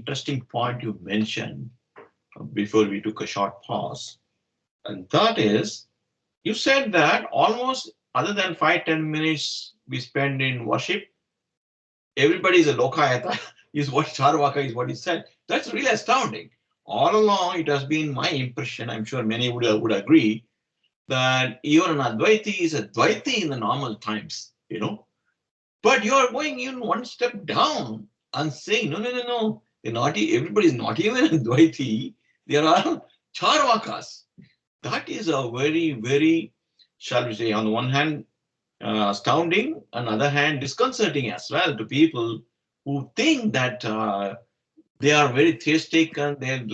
interesting point you mentioned before we took a short pause. And that is, you said that almost other than 5-10 minutes we spend in worship, everybody is a lokayata, is what Charvaka is what he said. That's really astounding. All along, it has been my impression, I'm sure many would agree, that even an Advaiti is a Dvaiti in the normal times, But you are going even one step down and saying, no, no, no, no. They're not, everybody is not even a Dvaiti. They are all Charvakas. That is a very, very, shall we say, on the one hand, astounding, on the other hand, disconcerting as well to people who think that they are very theistic and they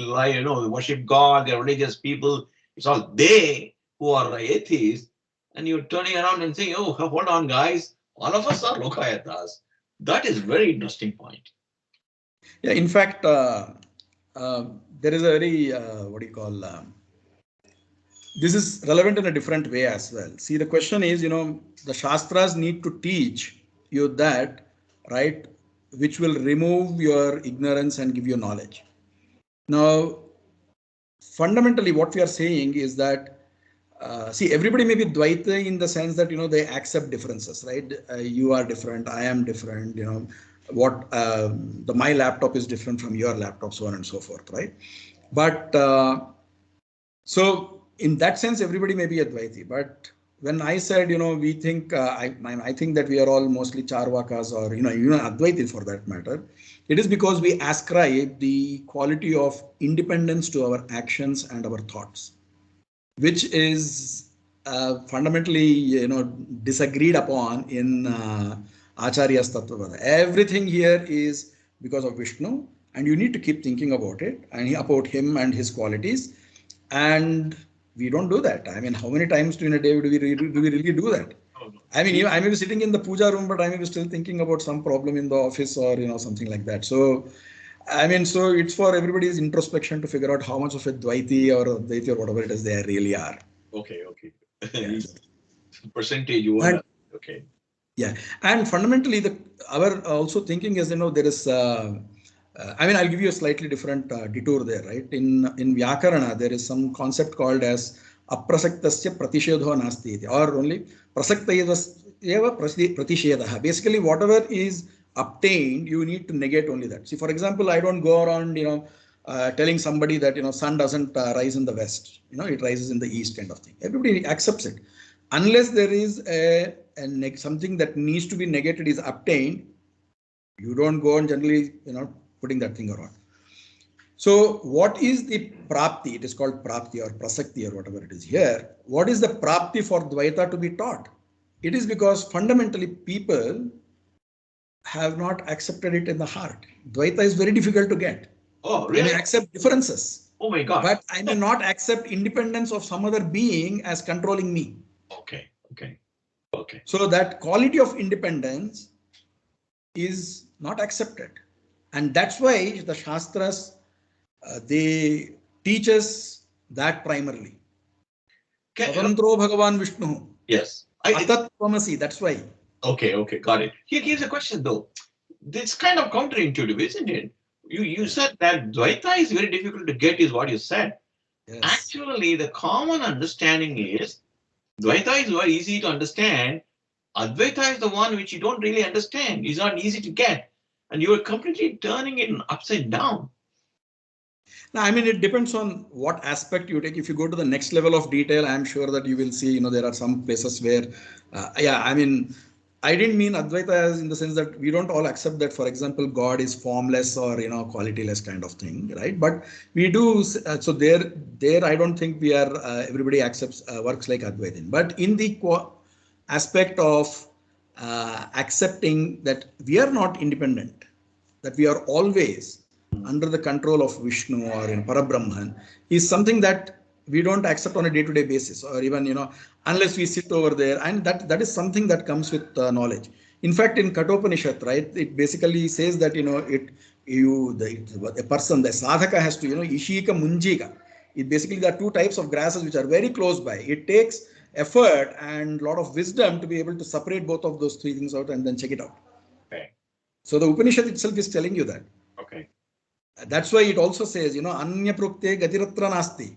worship God, they're religious people. It's all they who are atheists. And you're turning around and saying, oh, hold on, guys, all of us are Lokayatas. That is very interesting point. Yeah, in fact, there is a very, this is relevant in a different way as well. See, the question is, the Shastras need to teach you that, right, which will remove your ignorance and give you knowledge. Now, fundamentally, what we are saying is that, see, everybody may be Dvaita in the sense that, they accept differences, right? You are different, I am different, my laptop is different from your laptop, so on and so forth, right? But, so in that sense, everybody may be Advaiti, but when I said, we think, I think that we are all mostly Charvakas or, even Advaiti for that matter, it is because we ascribe the quality of independence to our actions and our thoughts, which is fundamentally, disagreed upon in Acharya's Tattva Vaada. Everything here is because of Vishnu, and you need to keep thinking about it and about him and his qualities. And we don't do that. I mean, how many times in a day do we really do that? I mean, I may be sitting in the puja room, but I may be still thinking about some problem in the office or, something like that. So, I mean, so it's for everybody's introspection to figure out how much of a Dvaiti or Advaiti or whatever it is they really are. Okay. Yes. Percentage you want. Okay. Yeah. And fundamentally, our also thinking is, there is, I'll give you a slightly different detour there, right? In Vyakarana, there is some concept called as aprasaktasya pratishedho nasti, or only prasakta eva pratishedha. Basically, whatever is obtained, you need to negate only that. See, for example, I don't go around, telling somebody that, sun doesn't rise in the west, it rises in the east kind of thing. Everybody accepts it. Unless there is something that needs to be negated is obtained, you don't go on generally, putting that thing around. So what is the prapti? It is called prapti or prasakti or whatever it is here. What is the prapti for Dvaita to be taught? It is because fundamentally people have not accepted it in the heart. Dvaita is very difficult to get. Oh, really? I may accept differences. Oh my God. But I may not accept independence of some other being as controlling me. Okay. So that quality of independence is not accepted. And that's why the Shastras, they teach us that primarily. Swatantro Bhagavan Vishnu. Yes. Atat Tvamasi, that's why. Okay, got it. Here's a question though. It's kind of counterintuitive, isn't it? You said that Dvaita is very difficult to get, is what you said. Yes. Actually, the common understanding is Dvaita is very easy to understand. Advaita is the one which you don't really understand. It's not easy to get. And you are completely turning it upside down. Now, it depends on what aspect you take. If you go to the next level of detail, I'm sure that you will see, there are some places where, I didn't mean Advaita as in the sense that we don't all accept that, for example, God is formless or, qualityless kind of thing, right? But we do, so there, I don't think we are, everybody accepts, works like Advaita. But in the aspect of accepting that we are not independent, that we are always under the control of Vishnu or in Parabrahman, is something that we don't accept on a day-to-day basis, or even, unless we sit over there. And that is something that comes with knowledge. In fact, in Kathopanishad, right, it basically says that, the person, the sadhaka has to, ishika munjika. It basically, there are two types of grasses which are very close by. It takes effort and a lot of wisdom to be able to separate both of those three things out and then check it out. Okay. So the Upanishad itself is telling you that. Okay. That's why it also says, Anya Prukte Gatiratra Nasti.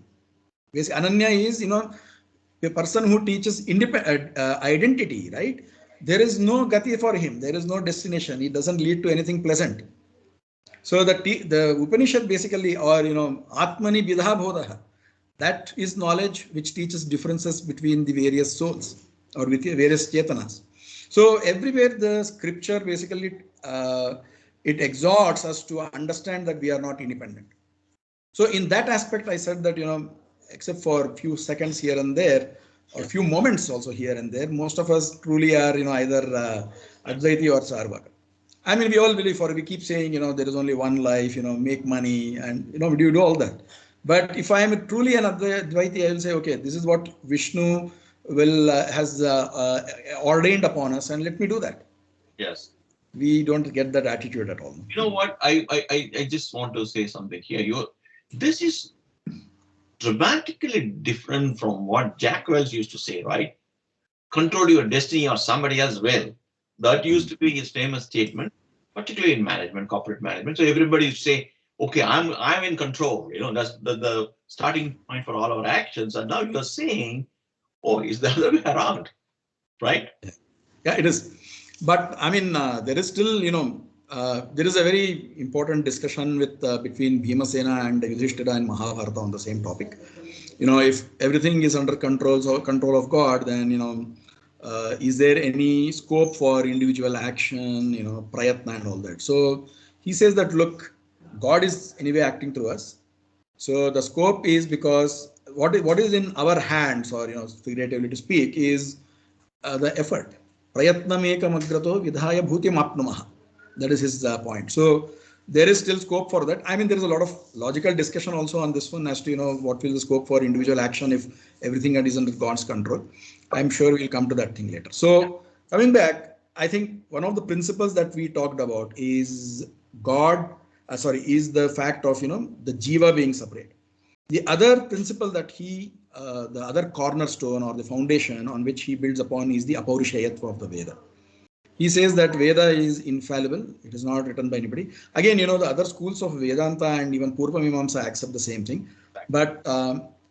Basically, Ananya is, a person who teaches identity, right? There is no gati for him. There is no destination. It doesn't lead to anything pleasant. So the Upanishad basically, or Atmani Bidha Bodha, that is knowledge which teaches differences between the various souls or with the various chetanas. So everywhere the scripture basically it exhorts us to understand that we are not independent. So in that aspect, I said that except for a few seconds here and there, or few moments also here and there, most of us truly are either Advaiti or Sarvaka. I mean, we all believe, or we keep saying, there is only one life, make money, and we do all that. But if I am truly an Advaiti, I will say, okay, this is what Vishnu will has ordained upon us, and let me do that. Yes. We don't get that attitude at all. You know what? I just want to say something here. This is dramatically different from what Jack Welch used to say, right? Control your destiny or somebody else will. That used to be his famous statement, particularly in management, corporate management. So everybody used to say, okay, I'm in control. That's the starting point for all our actions. And now you're saying, oh, is the other way around, right? Yeah, it is. But I mean, there is still, there is a very important discussion between Bhimasena and Yudhishthira and Mahabharata on the same topic. If everything is under control of God, then is there any scope for individual action, prayatna and all that? So he says that look, God is anyway acting through us. So the scope is because what is in our hands, or figuratively to speak, is the effort. Prayatnam agrato vidhaya bhutim apnumah. That is his point. So there is still scope for that. I mean, there is a lot of logical discussion also on this one as to what will the scope for individual action if everything is under God's control. I'm sure we'll come to that thing later. So coming back, I think one of the principles that we talked about is is the fact of the jiva being separate. The other principle that the other cornerstone or the foundation on which he builds upon is the apaurishayatva of the Veda. He says that Veda is infallible. It is not written by anybody. Again, the other schools of Vedanta and even Purva Mimamsa accept the same thing. But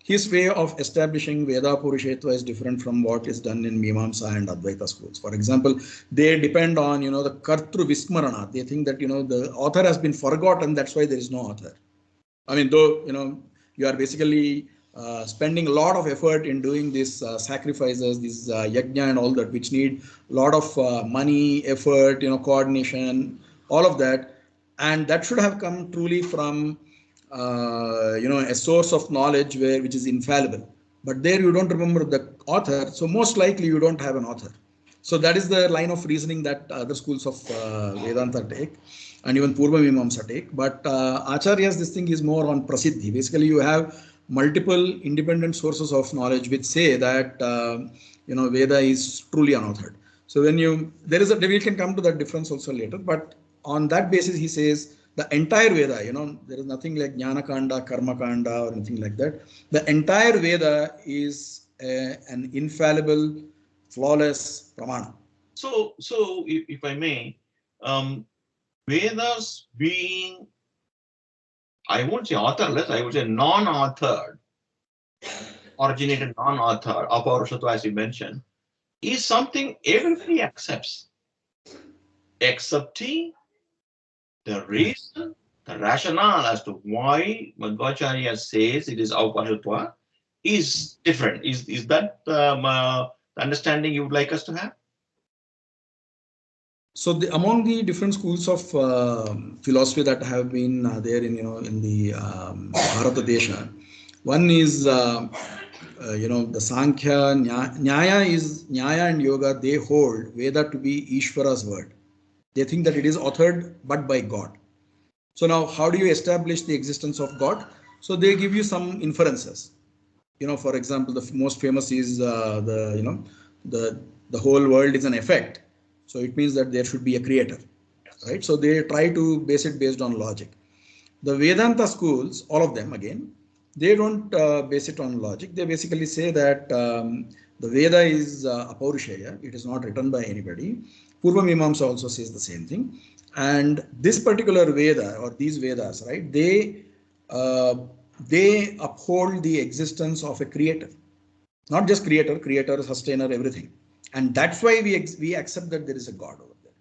his way of establishing Veda Purushetva is different from what is done in Mimamsa and Advaita schools. For example, they depend on, the Kartru Vismarana. They think that, the author has been forgotten. That's why there is no author. I mean, though, you are basically spending a lot of effort in doing these sacrifices, these yajna and all that, which need a lot of money, effort, coordination, all of that. And that should have come truly from, a source of knowledge which is infallible. But there you don't remember the author. So most likely you don't have an author. So that is the line of reasoning that other schools of Vedanta take, and even Purva Mimamsa take. But Acharyas, this thing is more on prasiddhi. Basically, you have multiple independent sources of knowledge which say that Veda is truly unauthored. So when we can come to that difference also later. But on that basis, he says the entire Veda, there is nothing like Jnana Kanda, Karma Kanda, or anything like that. The entire Veda is an infallible, flawless pramana. So if I may, Vedas being, I won't say authorless, I would say non-authored, originated non-authored, Aparushatva as you mentioned, is something everybody accepts, excepting the reason, the rationale as to why Madhvacharya says it is Aparushatva is different. Is that the understanding you would like us to have? So among the different schools of philosophy that have been there in the Bharata Desha, one is the Sankhya, Nyaya and Yoga. They hold Veda to be Ishvara's word. They think that it is authored but by God. So now, how do you establish the existence of God? So they give you some inferences. For example, the most famous is the whole world is an effect. So it means that there should be a creator, right? So they try to base it based on logic. The Vedanta schools, all of them again, they don't base it on logic. They basically say that the Veda is Apaurishaya. It is not written by anybody. Purva Mimamsa also says the same thing. And this particular Veda or these Vedas, right? Uh, they uphold the existence of a creator, not just creator, sustainer, everything. And that's why we accept that there is a God over there.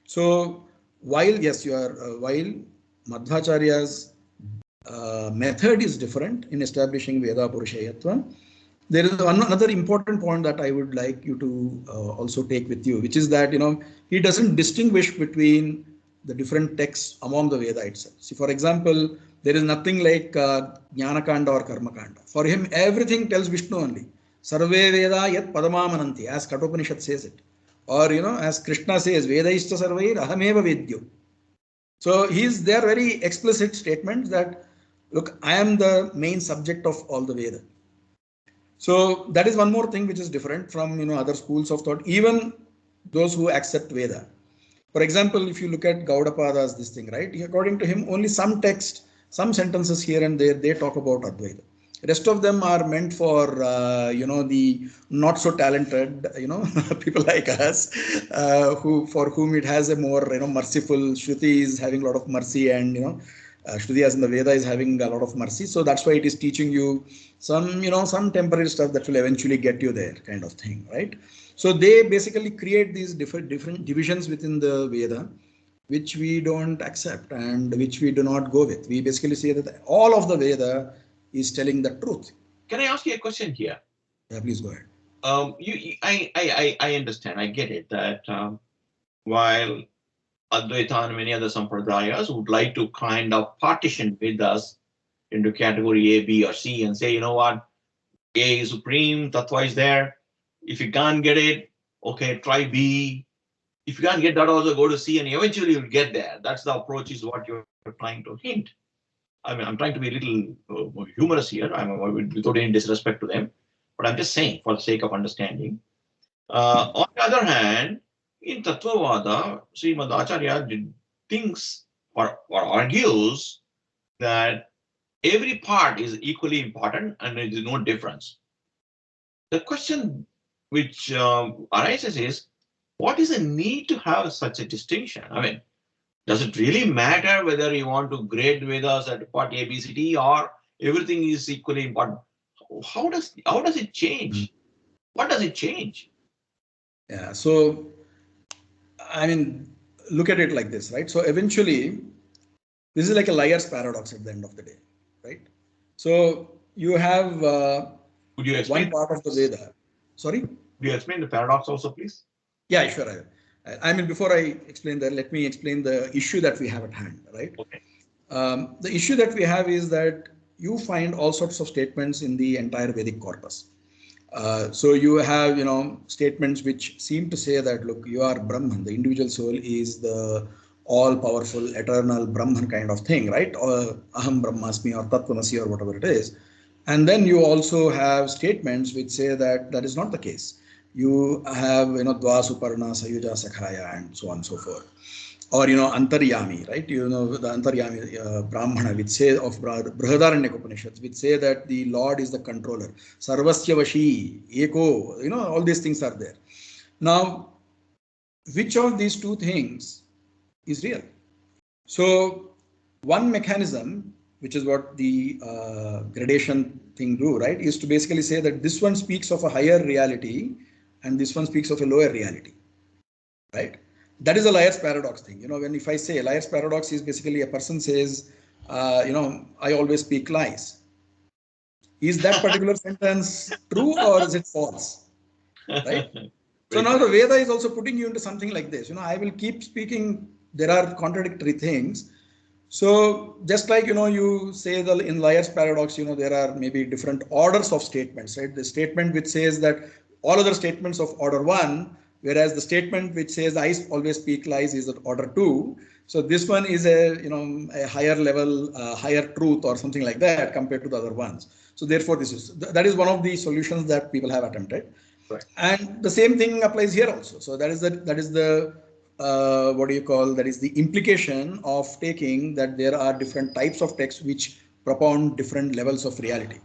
So while yes, you are while Madhvacharya's method is different in establishing Veda Purushayatva, there is another important point that I would like you to also take with you, which is that he doesn't distinguish between the different texts among the Veda itself. See, for example, there is nothing like Jnana Kanda or Karma Kanda. For him, everything tells Vishnu only. Sarve Veda yat Padamamananti, as Kathopanishad says it. Or as Krishna says, Veda ishta sarvair ahameva vedyo. So there are very explicit statements that, look, I am the main subject of all the Veda. So that is one more thing which is different from other schools of thought, even those who accept Veda. For example, if you look at Gaudapada's this thing, right? According to him, only some text, some sentences here and there, they talk about Advaita. Rest of them are meant for the not so talented people like us, for whom it has a more merciful. Shruti is having a lot of mercy, and Shruti as in the Veda is having a lot of mercy. So that's why it is teaching you some temporary stuff that will eventually get you there, kind of thing, right? So they basically create these different divisions within the Veda, which we don't accept and which we do not go with. We basically say that all of the Veda is telling the truth. Can I ask you a question here? Yeah, please go ahead. I understand. I get it that while Advaita and many other sampradayas would like to kind of partition Vedas into category A, B, or C and say, you know what, A is supreme, Tattva is there. If you can't get it, okay, try B. If you can't get that, also go to C, and eventually you'll get there. That's the approach, is what you're trying to hint. I mean, I'm trying to be a little humorous here, without any disrespect to them, but I'm just saying for the sake of understanding. On the other hand, in Tattva Vaada, Srimad Acharya thinks or argues that every part is equally important and there is no difference. The question which arises is, what is the need to have such a distinction? I mean, does it really matter whether you want to grade Vedas at part A, B, C, D, or everything is equally important? How does it change? What does it change? Yeah, so I mean, look at it like this, right? So eventually, this is like a liar's paradox at the end of the day, right? So you have Would you explain one part of the Veda. Sorry? Would you explain the paradox also, please? Yeah, sure. I mean, before I explain that, let me explain the issue that we have at hand, right? Okay. The issue that we have is that you find all sorts of statements in the entire Vedic corpus. So you have, statements which seem to say that, look, you are Brahman, the individual soul is the all-powerful, eternal Brahman kind of thing, right? Or Aham Brahmasmi or Tattvamasi or whatever it is. And then you also have statements which say that that is not the case. You have, Dva Suparna, Sayuja Sakhaya, and so on and so forth. Or, Antaryami, right? The Antaryami Brahmana, which say of Brihadaranyaka Upanishads, which say that the Lord is the controller. Sarvasya Vashi, Eko, all these things are there. Now, which of these two things is real? So, one mechanism, which is what the gradation thing do, right, is to basically say that this one speaks of a higher reality and this one speaks of a lower reality, right? That is a liar's paradox thing. When if I say liar's paradox is basically a person says, I always speak lies. Is that particular sentence true or is it false? Right? So now the Veda is also putting you into something like this. I will keep speaking. There are contradictory things. So just like, you say in liar's paradox, there are maybe different orders of statements, right? The statement which says that all other statements of order 1, whereas the statement which says I always speak lies is at order 2. So this one is a higher level, higher truth or something like that compared to the other ones. So therefore that is one of the solutions that people have attempted. Right. And the same thing applies here also. So that is the what do you call, that is the implication of taking that there are different types of text which propound different levels of reality.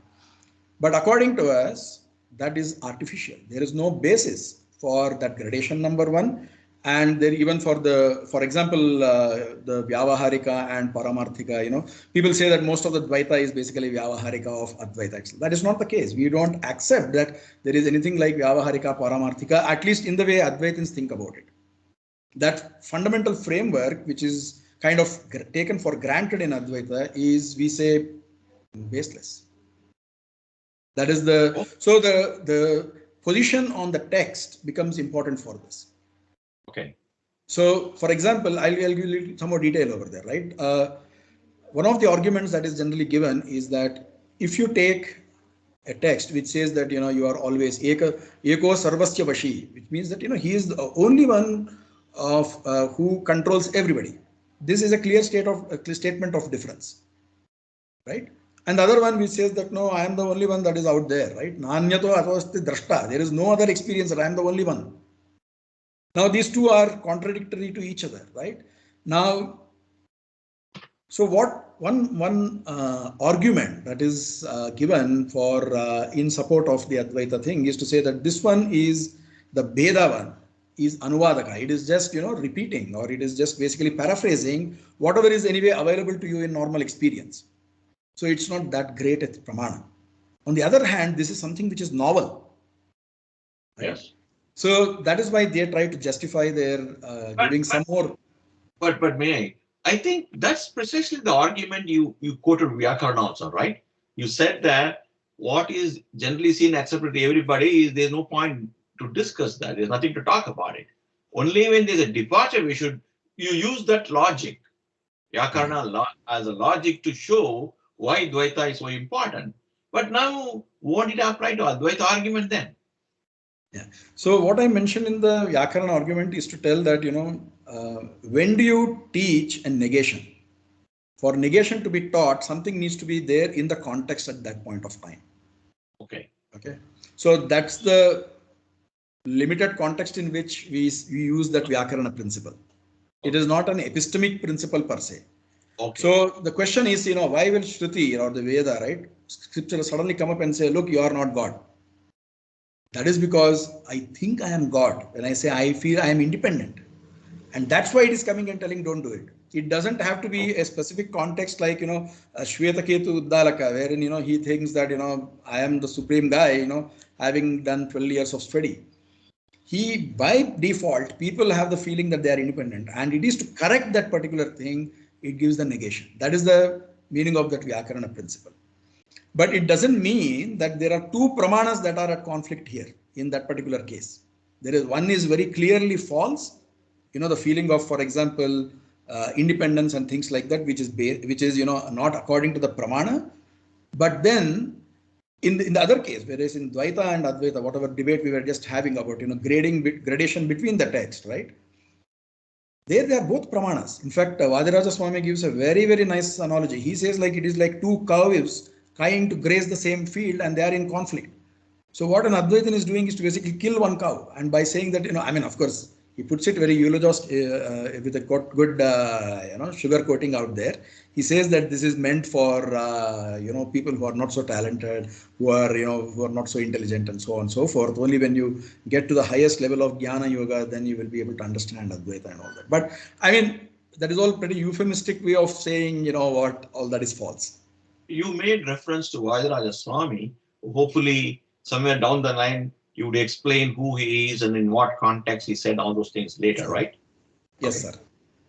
But according to us, that is artificial. There is no basis for that gradation, number one. And there even for example, the Vyavaharika and Paramarthika, people say that most of the Dvaita is basically Vyavaharika of Advaita. That is not the case. We don't accept that there is anything like Vyavaharika, Paramarthika, at least in the way Advaitins think about it. That fundamental framework, which is kind of taken for granted in Advaita, is, we say, baseless. That is so the position on the text becomes important for this. Okay. So, for example, I'll give you some more detail over there, right? One of the arguments that is generally given is that if you take a text which says that you are always eko sarvasya vashi, which means that he is the only one of who controls everybody. This is a clear statement of difference, right? And the other one which says that no, I am the only one that is out there, right? Nanyato atavasti drashta. There is no other experiencer. I am the only one. Now these two are contradictory to each other, right? Now, so what one argument that is given for in support of the Advaita thing is to say that this one is the Bheda one is Anuvadaka. It is just repeating, or it is just basically paraphrasing whatever is anyway available to you in normal experience. So it's not that great at pramana. On the other hand, this is something which is novel. Right? Yes. So that is why they try to justify their giving some more. But may I think that's precisely the argument you quoted Vyakarna also, right? You said that what is generally seen accepted by everybody is there's no point to discuss that. There's nothing to talk about it. Only when there's a departure, you use that logic, Vyakarna as a logic to show why Dvaita is so important. But now, won't it apply to Advaita argument then? Yeah. So what I mentioned in the Vyakarana argument is to tell that, when do you teach a negation? For negation to be taught, something needs to be there in the context at that point of time. Okay. Okay. So that's the limited context in which we use that Vyakarana principle. Okay. It is not an epistemic principle per se. Okay. So the question is, why will Shruti or the Veda, right, scripture suddenly come up and say, look, you are not God? That is because I think I am God. When I say I feel I am independent. And that's why it is coming and telling don't do it. It doesn't have to be a specific context like, Shwetaketu Uddalaka, wherein, he thinks that, I am the supreme guy, having done 12 years of study. By default, people have the feeling that they are independent. And it is to correct that particular thing, it gives the negation. That is the meaning of that Vyakarana principle. But it doesn't mean that there are two pramanas that are at conflict here in that particular case. One is very clearly false, the feeling of, for example, independence and things like that, which is not according to the pramana. But then in the other case, whereas in Dvaita and Advaita, whatever debate we were just having about, gradation between the text, right? There they are both pramanas. In fact, Vadiraja Swami gives a very, very nice analogy. He says like it is like two cows trying to graze the same field and they are in conflict. So what an Advaitin is doing is to basically kill one cow. And by saying that, of course, he puts it very eulogist with a good, sugar coating out there. He says that this is meant for, people who are not so talented, who are not so intelligent and so on and so forth. Only when you get to the highest level of Jnana Yoga, then you will be able to understand Advaita and all that. But that is all pretty euphemistic way of saying, what all that is false. You made reference to Vajraja Swami. Hopefully, somewhere down the line, you would explain who he is and in what context he said all those things later, right? Yes, sir.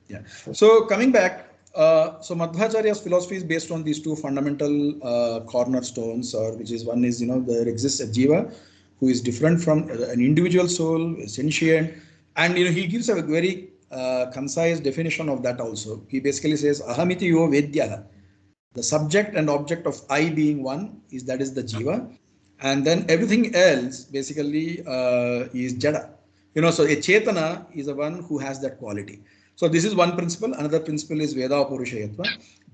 Yeah. So coming back, so Madhvacharya's philosophy is based on these two fundamental cornerstones, which is one is, there exists a jiva who is different from an individual soul, sentient, and he gives a very concise definition of that also. He basically says, Ahamiti yo vedya. The subject and object of I being one is the jiva, and then everything else basically is jada. So a chetana is the one who has that quality. So this is one principle. Another principle is Veda Purushayatva.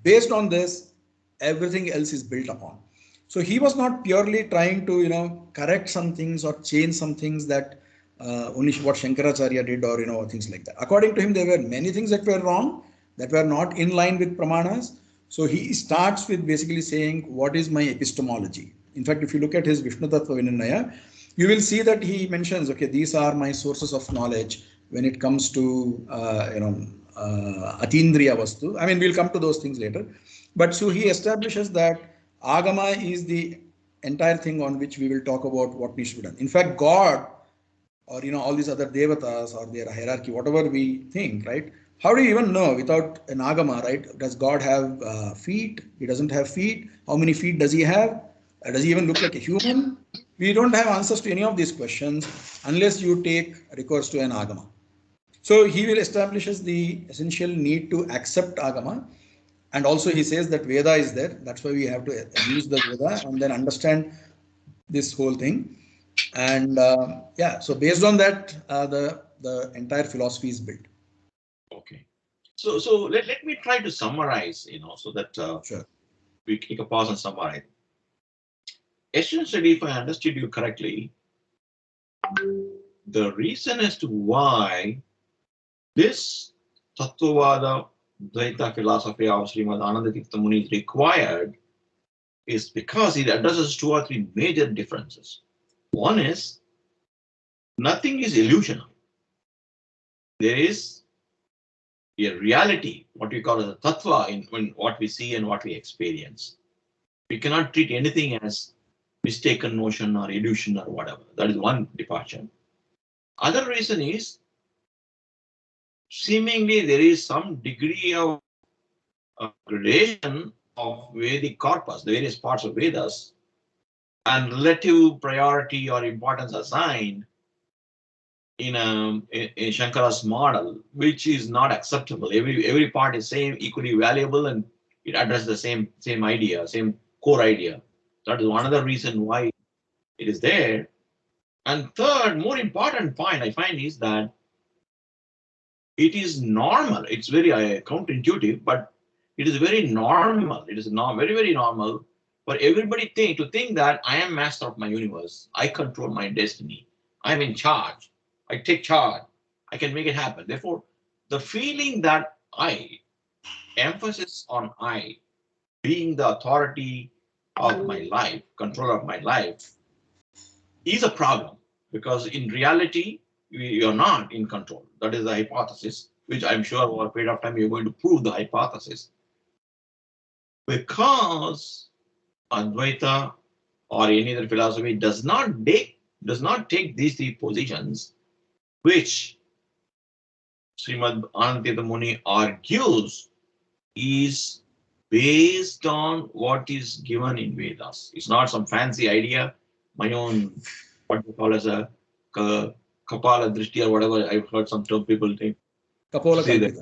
Based on this, everything else is built upon. So he was not purely trying to correct some things or change some things that only what Shankaracharya did or things like that. According to him, there were many things that were wrong, that were not in line with pramanas. So he starts with basically saying, what is my epistemology? In fact, if you look at his Vishnu Tattva Vinaya, you will see that he mentions, okay, these are my sources of knowledge. when it comes to Atindriya Vastu. I mean, we'll come to those things later. But so he establishes that Agama is the entire thing on which we will talk about what needs to be done. In fact, God or all these other devatas or their hierarchy, whatever we think, right? How do you even know without an agama, right? Does God have feet? He doesn't have feet. How many feet does he have? Does he even look like a human? We don't have answers to any of these questions unless you take recourse to an agama. So he will establishes the essential need to accept agama, and also he says that Veda is there. That's why we have to use the Veda and then understand this whole thing. And yeah, so based on that, the entire philosophy is built. Okay. So let me try to summarize, so that Sure. we take a pause and summarize. Essentially, if I understood you correctly, the reason as to why this Tattva Vaada Dvaita philosophy of Srimad Anandatirtha Muni is required is because it addresses two or three major differences. One is nothing is illusional. There is a reality, what we call as a tattva, in what we see and what we experience. We cannot treat anything as mistaken notion or illusion or whatever. That is one departure. Other reason is seemingly there is some degree of gradation of Vedic corpus, the various parts of Vedas, and relative priority or importance assigned in Shankara's model, which is not acceptable. Every part is same, equally valuable, and it addresses the same idea, same core idea. That is one other reason why it is there. And third, more important point I find is that it is normal. It's very counterintuitive, but it is very normal. It is not very, very normal for everybody to think that I am master of my universe. I control my destiny. I'm in charge. I take charge. I can make it happen. Therefore, the feeling that emphasis on I, being the authority of my life, control of my life, is a problem because in reality, you're not in control. That is the hypothesis, which I'm sure over a period of time you're going to prove the hypothesis. Because Advaita or any other philosophy does not take these three positions, which Srimad Anandatirtha Muni argues is based on what is given in Vedas. It's not some fancy idea, my own, what we call as a Kapala Drishti or whatever. I've heard some people think. Kapola Say that.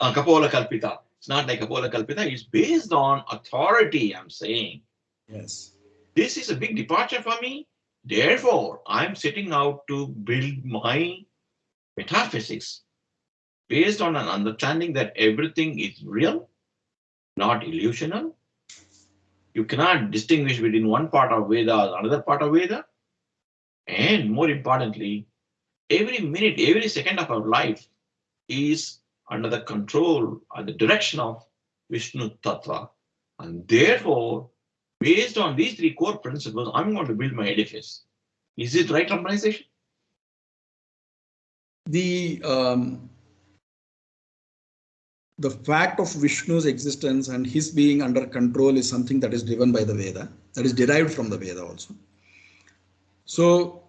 Kalpita. Kapola Kalpita. It's not like Kapola Kalpita. It's based on authority, I'm saying. Yes. This is a big departure for me. Therefore, I'm setting out to build my metaphysics based on an understanding that everything is real, not illusional. You cannot distinguish between one part of Veda or another part of Veda. And more importantly, every minute, every second of our life is under the control and the direction of Vishnu Tattva. And therefore, based on these three core principles, I'm going to build my edifice. Is it right summarization? The fact of Vishnu's existence and his being under control is something that is driven by the Veda, that is derived from the Veda also. So,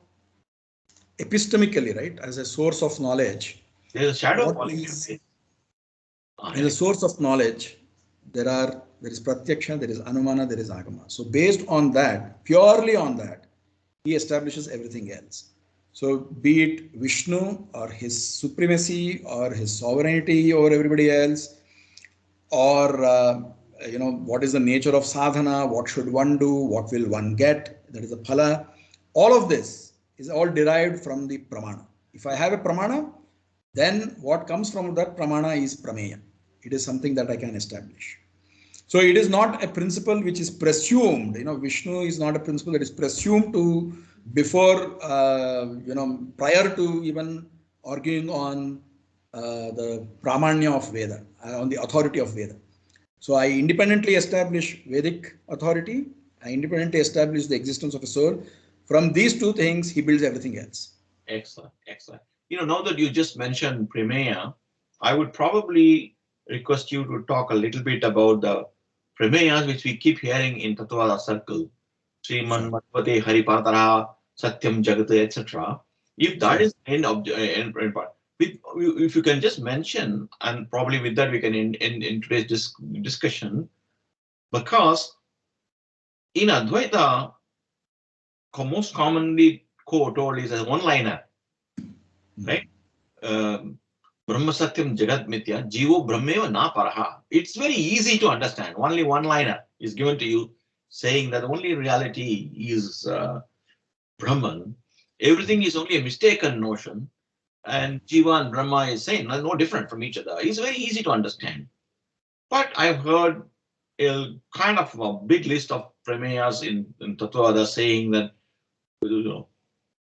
epistemically, right, as a source of knowledge, There's a shadow what falling. is as a source of knowledge, there is pratyaksha, there is anumana, there is agama. So based on that, purely on that, he establishes everything else. So be it Vishnu or his supremacy or his sovereignty over everybody else, or what is the nature of sadhana, what should one do, what will one get, that is a phala. All of this is all derived from the pramana. If I have a pramana, then what comes from that pramana is prameya. It is something that I can establish. So it is not a principle which is presumed. Vishnu is not a principle that is presumed to before, prior to even arguing on the pramanya of Veda, on the authority of Veda. So I independently establish Vedic authority. I independently establish the existence of a soul. From these two things, he builds everything else. Excellent, excellent. Now that you just mentioned Prameya, I would probably request you to talk a little bit about the Prameyas which we keep hearing in Tattva circle. Sriman Sure, Madhvate Hariparatara, Satyam Jagat, etc. If that sure, is end part, if you can just mention, and probably with that we can end in today's discussion, because in Advaita, most commonly quoted is a one-liner, mm, right? Brahma Satyam Jagat Mithya, Jivo Brahmeva Na Paraha. It's very easy to understand. Only one-liner is given to you saying that only reality is Brahman. Everything is only a mistaken notion, and Jiva and Brahma is saying no different from each other. It's very easy to understand. But I've heard a kind of a big list of premiers in Tattva Vaada saying that you know,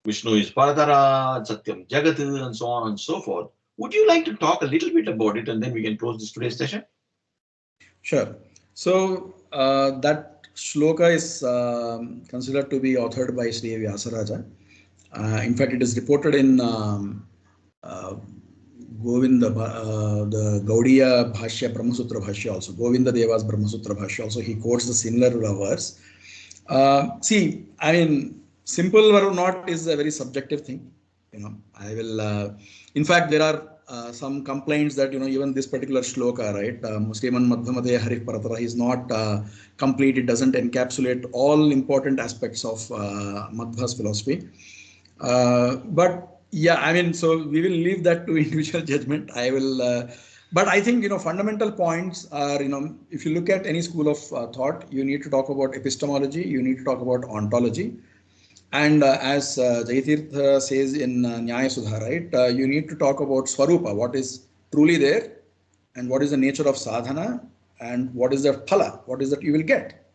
Vishnu is Paratara, Satyam Jagat, and so on and so forth. Would you like to talk a little bit about it and then we can close this today's session? sure. So that shloka is considered to be authored by Sri Vyasaraja. In fact, it is reported in uh, Govinda, the Gaudiya Bhashya, Brahmasutra Bhashya also. Govinda Deva's Brahmasutra Bhashya also. He quotes the similar verse. See, I mean, simple or not is a very subjective thing. I will. In fact, there are some complaints that even this particular shloka, right, Musliman Madhvamade Harif Paratara is not complete. It doesn't encapsulate all important aspects of Madhva's philosophy. But yeah, I mean, so we will leave that to individual judgment. I will, but I think fundamental points are if you look at any school of thought, you need to talk about epistemology, you need to talk about ontology, and as Jaitirtha says in Nyaya Sudha, right, you need to talk about Swarupa, what is truly there, and what is the nature of sadhana, and what is the phala, what is that you will get.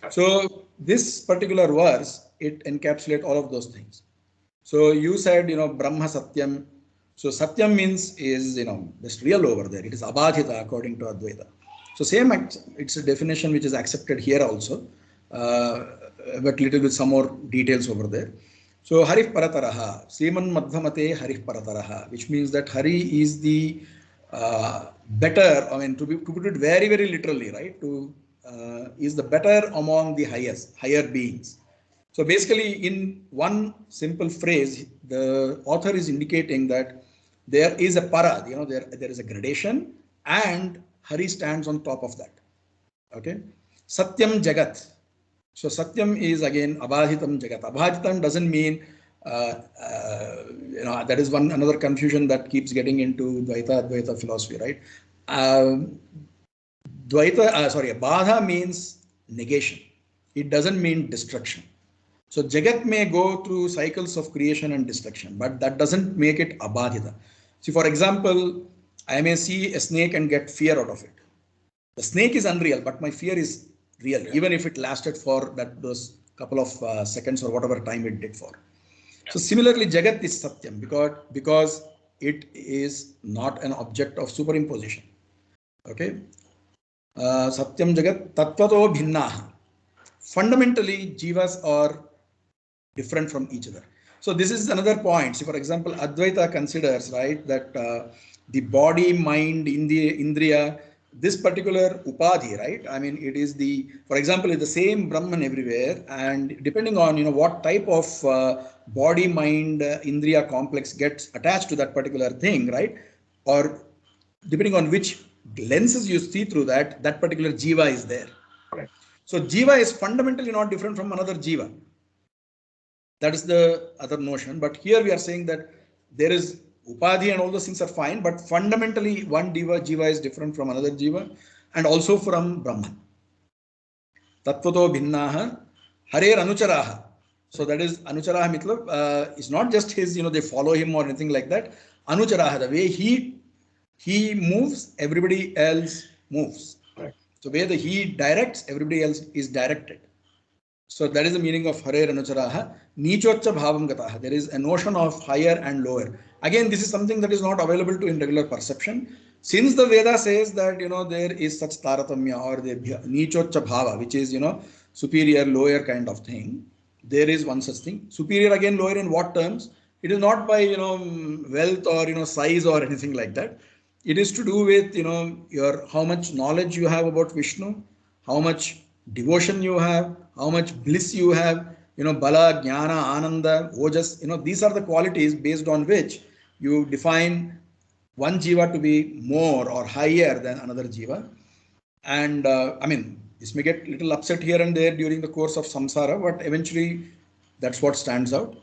So this particular verse, it encapsulates all of those things. So you said, Brahma Satyam. So Satyam means is, just real over there. It is Abhajita according to Advaita. So same, it's a definition which is accepted here also, uh, but little bit some more details over there. So Harif Parataraha, Sriman Madhvamate Harif Parataraha, which means that Hari is the better, I mean, to put it very, very literally, right, is the better among the higher beings. So basically, in one simple phrase, the author is indicating that there is a para, there is a gradation, and Hari stands on top of that. Okay, Satyam Jagat. So Satyam is again Abhajitam Jagat. Abhajitam doesn't mean that is another confusion that keeps getting into Dvaita Advaita philosophy, right? Badha means negation. It doesn't mean destruction. So Jagat may go through cycles of creation and destruction, but that doesn't make it abadhita. See, for example, I may see a snake and get fear out of it. The snake is unreal, but my fear is real, even if it lasted for those couple of seconds or whatever time it did for. So similarly, Jagat is Satyam because it is not an object of superimposition. Okay, Satyam Jagat Tattvato Bhinnaha. Fundamentally, jivas are different from each other. So this is another point. See, for example, Advaita considers, right, that the body, mind, Indriya, this particular upadhi, right? I mean, it is for example, it's the same Brahman everywhere, and depending on what type of body, mind, Indriya complex gets attached to that particular thing, right, or depending on which lenses you see through that particular jiva is there. Correct. So jiva is fundamentally not different from another jiva. That is the other notion. But here we are saying that there is upadhi and all those things are fine, but fundamentally one jiva is different from another jiva and also from Brahman. Tattvato bhinnaha harer anucharaha. So that is anucharaha matlab it's not just his, they follow him or anything like that. Anucharaha, the way he moves, everybody else moves. Correct. So where he directs, everybody else is directed. So that is the meaning of Hare Anucharaha. Nichocha Bhavam Gataha. There is a notion of higher and lower. Again, this is something that is not available to in regular perception. Since the Veda says that there is such Taratamya or the Nichocha Bhava, which is superior, lower kind of thing. There is one such thing. Superior again, lower in what terms? It is not by wealth or size or anything like that. It is to do with your how much knowledge you have about Vishnu, how much devotion you have, how much bliss you have. Bala, Jnana, Ananda, Ojas. These are the qualities based on which you define one jiva to be more or higher than another jiva. And I mean, this may get little upset here and there during the course of samsara, but eventually that's what stands out.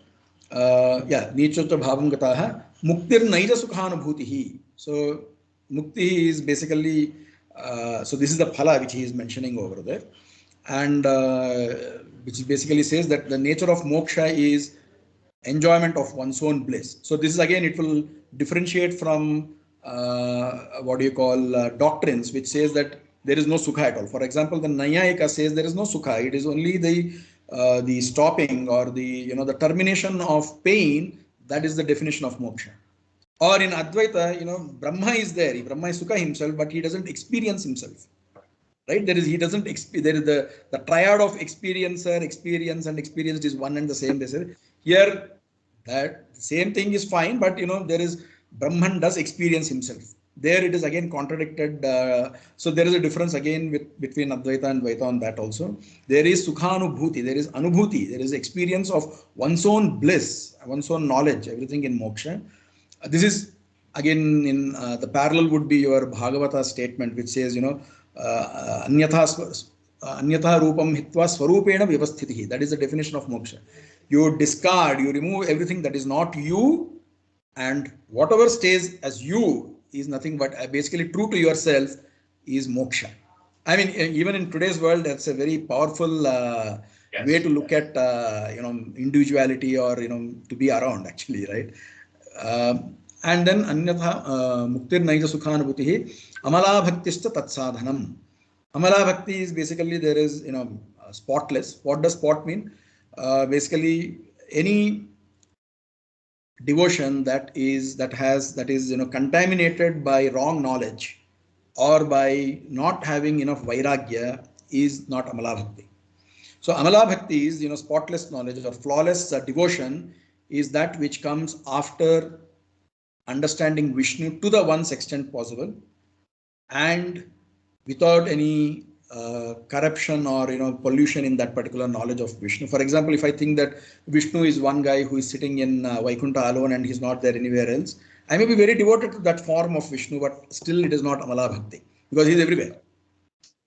Yeah, nichocha bhavam gataha muktir naija sukhanubhutihi. So mukti is basically so this is the phala which he is mentioning over there, and which basically says that the nature of moksha is enjoyment of one's own bliss. So this is again, it will differentiate from what do you call doctrines, which says that there is no sukha at all. For example, the Nayayika says there is no sukha. It is only the stopping or the termination of pain. That is the definition of moksha. Or in Advaita, Brahma is there. Brahma is sukha himself, but he doesn't experience himself. Right? There is he doesn't there is the triad of experiencer, experience, and experienced is one and the same. They say here that same thing is fine, but there is Brahman does experience himself. There it is again contradicted. So there is a difference again between Advaita and Vaita on that also. There is sukhanubhuti, there is anubhuti, there is experience of one's own bliss, one's own knowledge, everything in moksha. This is again in the parallel would be your Bhagavata statement, which says anyatha rupam hitva swarupena vyavasthitihi. That is the definition of moksha. You discard, you remove everything that is not you, and whatever stays as you is nothing but basically true to yourself is moksha. I mean, even in today's world, that's a very powerful way to look at individuality or to be around actually, right? And then anyatha muktir naija sukhanubhutihi amala bhaktishcha tatsadhanam. Amala bhakti is basically there is spotless. What does spot mean? Basically any devotion that is contaminated by wrong knowledge or by not having enough vairagya is not amala bhakti. So amala bhakti is spotless knowledge or flawless devotion is that which comes after understanding Vishnu to the one's extent possible and without any corruption or pollution in that particular knowledge of Vishnu. For example, if I think that Vishnu is one guy who is sitting in Vaikuntha alone and he's not there anywhere else, I may be very devoted to that form of Vishnu, but still it is not amala bhakti because he's everywhere.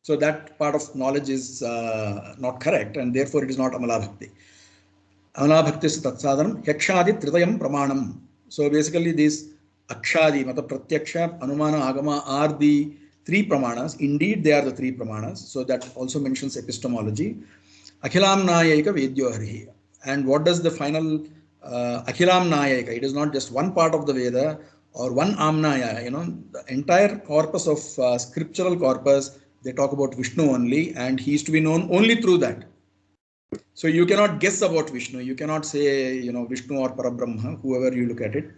So that part of knowledge is not correct, and therefore it is not amala bhakti. Amala bhakti is tatsadhanam yakshadi tritayam pramanam. So basically these akshadi, mata pratyaksha, anumana, agama are the three pramanas. Indeed, they are the three pramanas. So that also mentions epistemology. Akhilam nayayika vedyo harihi. And what does the final akhilam nayayika? It is not just one part of the Veda or one amnaya. The entire corpus of scriptural corpus, they talk about Vishnu only, and he is to be known only through that. So you cannot guess about Vishnu. You cannot say, Vishnu or Parabrahma, whoever you look at it.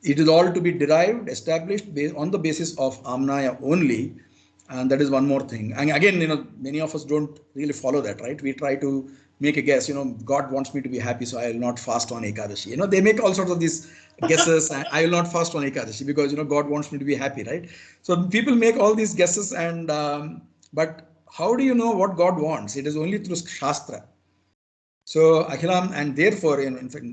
It is all to be derived, established on the basis of Amnaya only. And that is one more thing. And again, many of us don't really follow that, right? We try to make a guess, God wants me to be happy, so I will not fast on Ekadashi. They make all sorts of these guesses. I will not fast on Ekadashi because, God wants me to be happy, right? So people make all these guesses and, but how do you know what God wants? It is only through Shastra. So Akhilam, and therefore, in fact,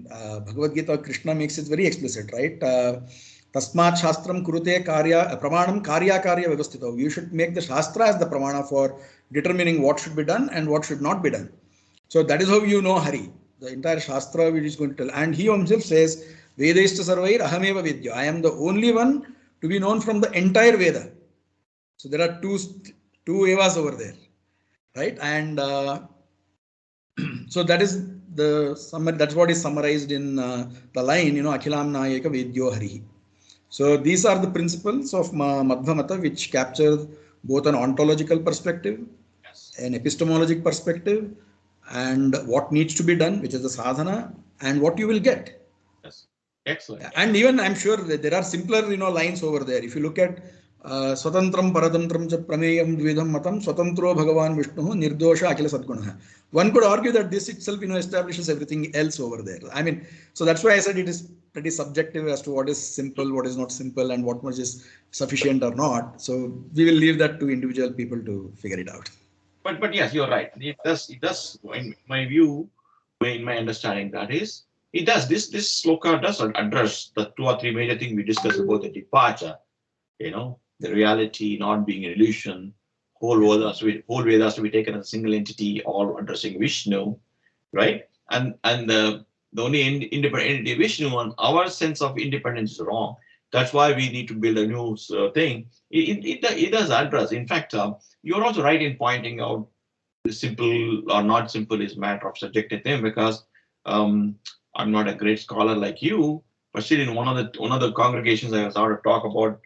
Bhagavad Gita, Krishna makes it very explicit, right? Tasmat Shastram Kurute Karya Pramanam Karya Karya Vyavasthito. You should make the Shastra as the Pramana for determining what should be done and what should not be done. So that is how you know Hari. The entire Shastra which is going to tell. And he himself says, Vedaishta Sarvair Ahameva Vidya. I am the only one to be known from the entire Veda. So there are two Evas over there, right? And so that is the summary. That's what is summarized in the line, Akhilam Nayaka Vedyo Harihi. So these are the principles of Madhva Mata, which capture both an ontological perspective, an epistemological perspective, and what needs to be done, which is the sadhana, and what you will get. Yes, excellent. And even I'm sure that there are simpler, lines over there. If you look at Swatantram paratantram cha prameyam dvidham matam swatantro bhagavan Vishnu nirdosha akila sadgunah. One could argue that this itself, establishes everything else over there. I mean, so that's why I said it is pretty subjective as to what is simple, what is not simple, and what much is sufficient or not. So we will leave that to individual people to figure it out. But yes, you're right. It does in my view, in my understanding, that is, it does this sloka does address the two or three major things we discussed about the departure, the reality not being an illusion, whole Vedas has to be taken as a single entity, all addressing Vishnu, right? And the only independent entity Vishnu, and our sense of independence is wrong. That's why we need to build a new thing. It does address. In fact, you're also right in pointing out the simple or not simple is matter of subjective thing, because I'm not a great scholar like you, but still in one of the congregations I was out to talk about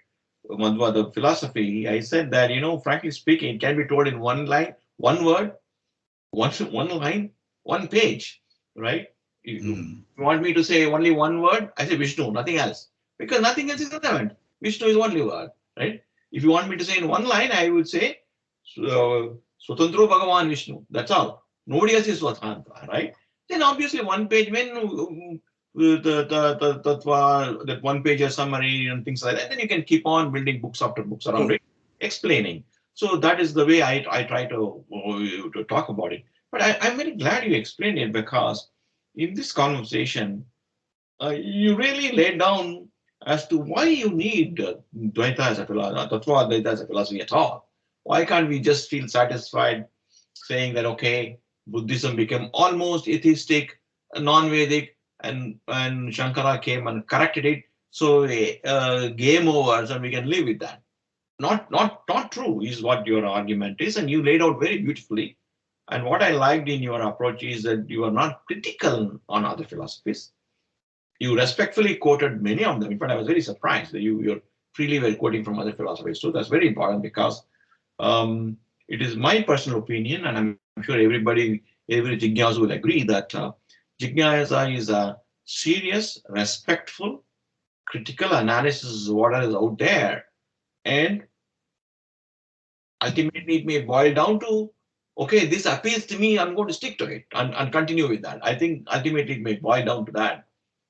Madhva, the philosophy, I said that, frankly speaking, it can be told in one line, one word, one line, one page, right? You want me to say only one word? I say Vishnu, nothing else, because nothing else is relevant. Vishnu is only word, right? If you want me to say in one line, I would say Swatantro Bhagavan Vishnu. That's all. Nobody else is Swatantra, right? Then obviously one page, when the Tattva, that one page summary and things like that, then you can keep on building books after books around it, explaining. So that is the way I try to talk about it. But I'm very glad you explained it, because in this conversation, you really laid down as to why you need Dvaita as a philosophy, Tattva Advaita as a philosophy at all. Why can't we just feel satisfied saying that, okay, Buddhism became almost atheistic, non-Vedic, and Shankara came and corrected it. So game over, and we can live with that. Not true is what your argument is, and you laid out very beautifully. And what I liked in your approach is that you are not critical on other philosophies. You respectfully quoted many of them. In fact, I was very surprised that you're freely were quoting from other philosophies too. That's very important, because it is my personal opinion, and I'm sure every Jignasu will agree that Jignasa is a serious, respectful, critical analysis of what is out there, and ultimately it may boil down to, okay, this appeals to me, I'm going to stick to it and continue with that. I think ultimately it may boil down to that.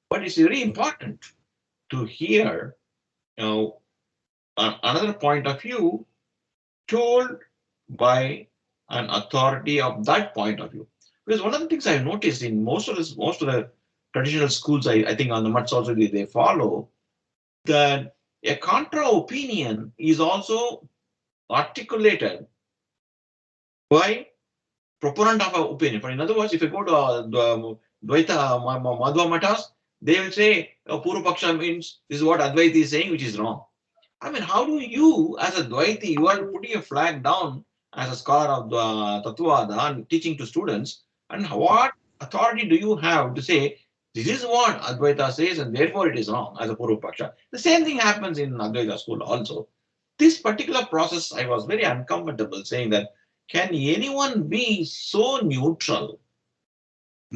But it's very important to hear another point of view told by an authority of that point of view. Because one of the things I've noticed in most of the traditional schools, I think on the mutts also they follow, that a contra opinion is also articulated by proponent of an opinion. For in other words, if you go to the Dvaita Madhva Matas, they will say Purva Paksha means this is what Advaita is saying, which is wrong. I mean, how do you, as a Dvaiti, you are putting a flag down as a scholar of the Tattva Vaada and teaching to students, and what authority do you have to say this is what Advaita says and therefore it is wrong as a Purva Paksha? The same thing happens in Advaita school also. This particular process, I was very uncomfortable saying that, can anyone be so neutral,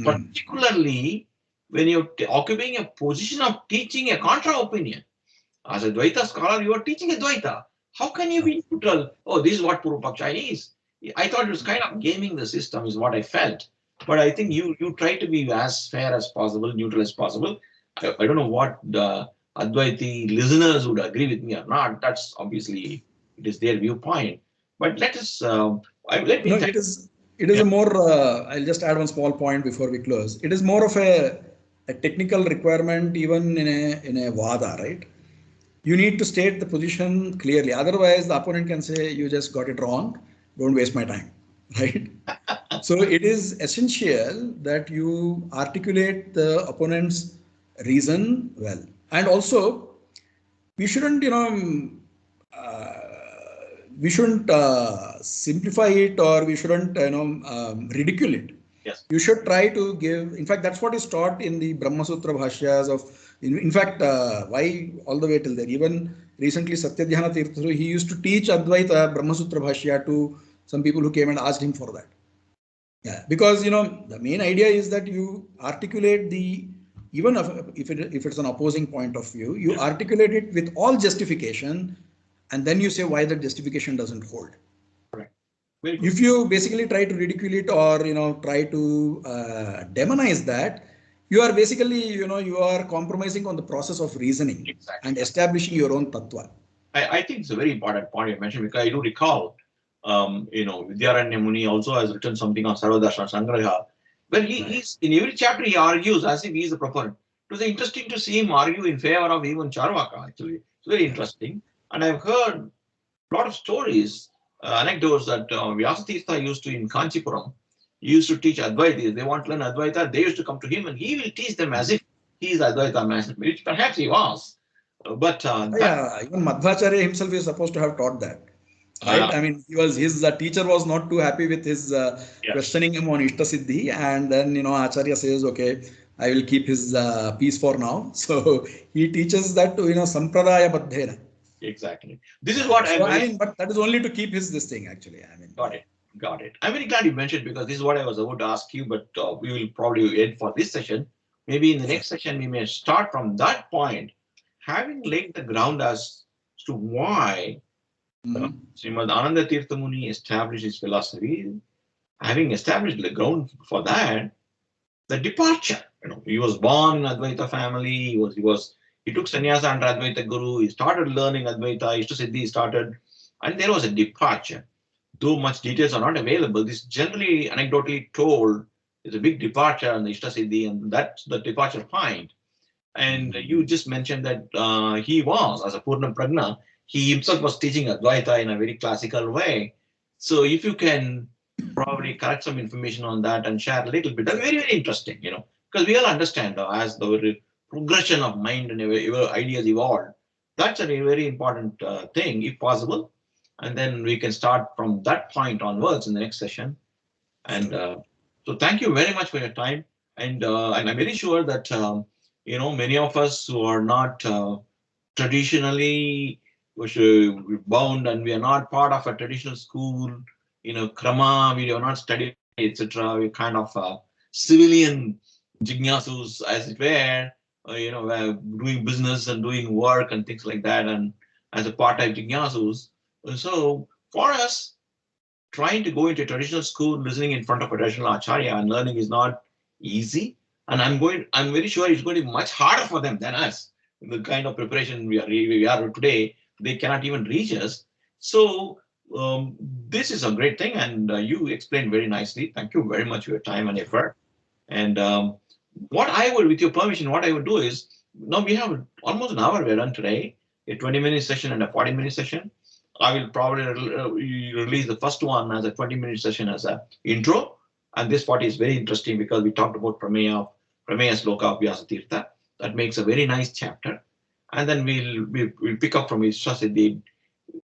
particularly when you're occupying a position of teaching a contra opinion? As a Dvaita scholar, you are teaching a Dvaita. How can you be neutral? Oh, this is what Purva Paksha is. I thought it was kind of gaming the system, is what I felt. But I think you try to be as fair as possible, neutral as possible. I don't know what the Advaiti listeners would agree with me or not. That's obviously, it is their viewpoint. But let us, let me. No, it is Yeah. a more. I'll just add one small point before we close. It is more of a technical requirement, even in a Vada, right? You need to state the position clearly. Otherwise, the opponent can say, "You just got it wrong. Don't waste my time," right? So it is essential that you articulate the opponent's reason well, and also we shouldn't, uh, simplify it, or we shouldn't, ridicule it. Yes. You should try to give. In fact, that's what is taught in the Brahma Sutra Bhashyas of. In fact, why all the way till there? Even recently, Satyadhyana Tirtha, he used to teach Advaita Brahma Sutra Bhashya to some people who came and asked him for that. Yeah, because the main idea is that you articulate even if it's an opposing point of view, you articulate it with all justification, and then you say why that justification doesn't hold. Correct. Very good. If you basically try to ridicule it or try to demonize that, you are basically you are compromising on the process of reasoning Exactly. and establishing your own tattva. I think it's a very important point you mentioned, because I do recall, Vidyaranya Muni also has written something on Sarvadarshana Sangraha, where he's in every chapter he argues as if he is the proponent. It was interesting to see him argue in favor of even Charvaka, actually. It's very interesting. And I've heard a lot of stories, anecdotes that Vyasatirtha used to in Kanchipuram. He used to teach Advaita. They want to learn Advaita, they used to come to him and he will teach them as if he is Advaita master, which perhaps he was. But that Yeah, even Madhvacharya himself is supposed to have taught that, right? uh, I mean, his teacher was not too happy with his yes, questioning him on Ishta Siddhi, and then Acharya says, okay, I will keep his peace for now. So he teaches that to Sampradaya Baddhena. exactly. This is what I'm So I very mean, but that is only to keep his thing actually. I mean, got it. Got it. I'm very glad you mentioned, because this is what I was about to ask you, but we will probably end for this session. Maybe in the sure. next session, we may start from that point, having laid the ground as to why Mhm. Srimad Ananda Tirtha Muni established his philosophy. Having established the ground for that, the departure. He was born in Advaita family. He took sannyasa under Advaita Guru. He started learning Advaita. Ishta Siddhi started, and there was a departure. Though much details are not available, this generally anecdotally told is a big departure on the Ishta Siddhi, and that's the departure point. And you just mentioned that he was, as a Purna Pragna, he himself was teaching Advaita in a very classical way. So if you can probably correct some information on that and share a little bit, that's very, very interesting, because we all understand as the progression of mind and ideas evolve. That's a very important thing, if possible. And then we can start from that point onwards in the next session. And Sure. so thank you very much for your time. And I'm very sure that, many of us who are not traditionally bound, and we are not part of a traditional school, krama, we are not studied, etc. We're kind of civilian jignasus, as it were, doing business and doing work and things like that, and as a part-time jignasus. So for us, trying to go into a traditional school, listening in front of a traditional acharya and learning is not easy. And I'm very sure it's going to be much harder for them than us. The kind of preparation we are today, they cannot even reach us. So this is a great thing, and you explained very nicely. Thank you very much for your time and effort. And what I would, with your permission, what I would do is, now we have almost an hour we're done today, a 20-minute session and a 40-minute session. I will probably release the first one as a 20-minute session as a intro. And this 40 is very interesting because we talked about Prameya Sloka of Vyasatirtha. That makes a very nice chapter. And then we'll pick up from the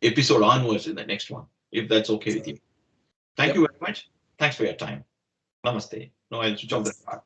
episode onwards in the next one, if that's okay with Sure. you. Thank you Yep. very much. Thanks for your time. Namaste. No, I'll switch off the Namaste. card.